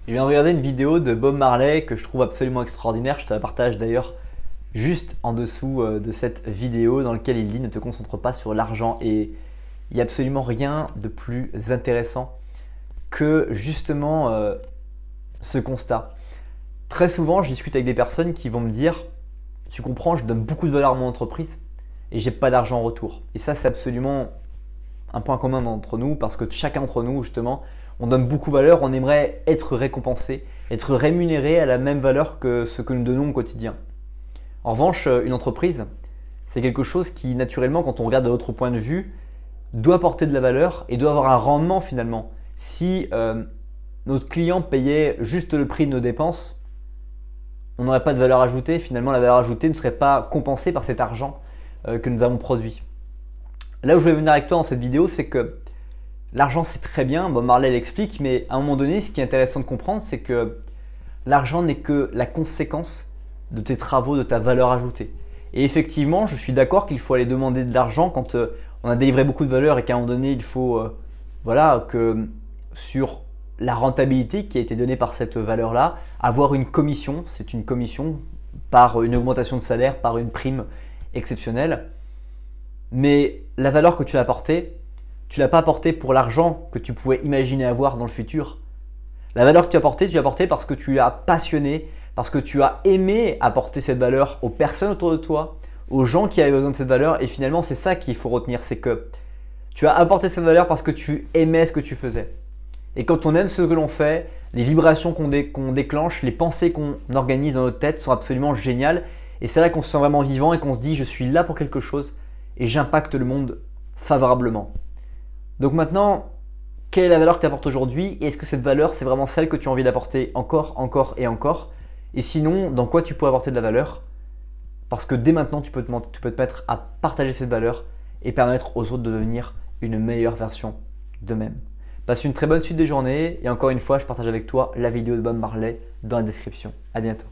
Je viens de regarder une vidéo de Bob Marley que je trouve absolument extraordinaire. Je te la partage d'ailleurs juste en dessous de cette vidéo dans laquelle il dit ne te concentre pas sur l'argent. Et il n'y a absolument rien de plus intéressant que justement ce constat. Très souvent, je discute avec des personnes qui vont me dire tu comprends, je donne beaucoup de valeur à mon entreprise et j'ai pas d'argent en retour. Et ça, c'est absolument un point commun entre nous parce que chacun d'entre nous, justement, on donne beaucoup de valeur, on aimerait être récompensé, être rémunéré à la même valeur que ce que nous donnons au quotidien. En revanche, une entreprise, c'est quelque chose qui, naturellement, quand on regarde de l'autre point de vue, doit apporter de la valeur et doit avoir un rendement finalement. Si notre client payait juste le prix de nos dépenses, on n'aurait pas de valeur ajoutée. Finalement, la valeur ajoutée ne serait pas compensée par cet argent que nous avons produit. Là où je vais venir avec toi dans cette vidéo, c'est que l'argent c'est très bien, Bob Marley l'explique, mais à un moment donné, ce qui est intéressant de comprendre, c'est que l'argent n'est que la conséquence de tes travaux, de ta valeur ajoutée. Et effectivement, je suis d'accord qu'il faut aller demander de l'argent quand on a délivré beaucoup de valeur et qu'à un moment donné, il faut voilà, que sur la rentabilité qui a été donnée par cette valeur-là, avoir une commission, c'est une commission par une augmentation de salaire, par une prime exceptionnelle. Mais la valeur que tu as apportée, tu ne l'as pas apportée pour l'argent que tu pouvais imaginer avoir dans le futur. La valeur que tu as apportée parce que tu as passionné, parce que tu as aimé apporter cette valeur aux personnes autour de toi, aux gens qui avaient besoin de cette valeur. Et finalement, c'est ça qu'il faut retenir, c'est que tu as apporté cette valeur parce que tu aimais ce que tu faisais. Et quand on aime ce que l'on fait, les vibrations qu'on déclenche, les pensées qu'on organise dans notre tête sont absolument géniales. Et c'est là qu'on se sent vraiment vivant et qu'on se dit je suis là pour quelque chose et j'impacte le monde favorablement. Donc maintenant, quelle est la valeur que tu apportes aujourd'hui et est-ce que cette valeur c'est vraiment celle que tu as envie d'apporter encore, encore et encore? Et sinon, dans quoi tu pourrais apporter de la valeur? Parce que dès maintenant, tu peux te mettre à partager cette valeur et permettre aux autres de devenir une meilleure version d'eux-mêmes. Passe une très bonne suite de journée et encore une fois, je partage avec toi la vidéo de Bob Marley dans la description. À bientôt.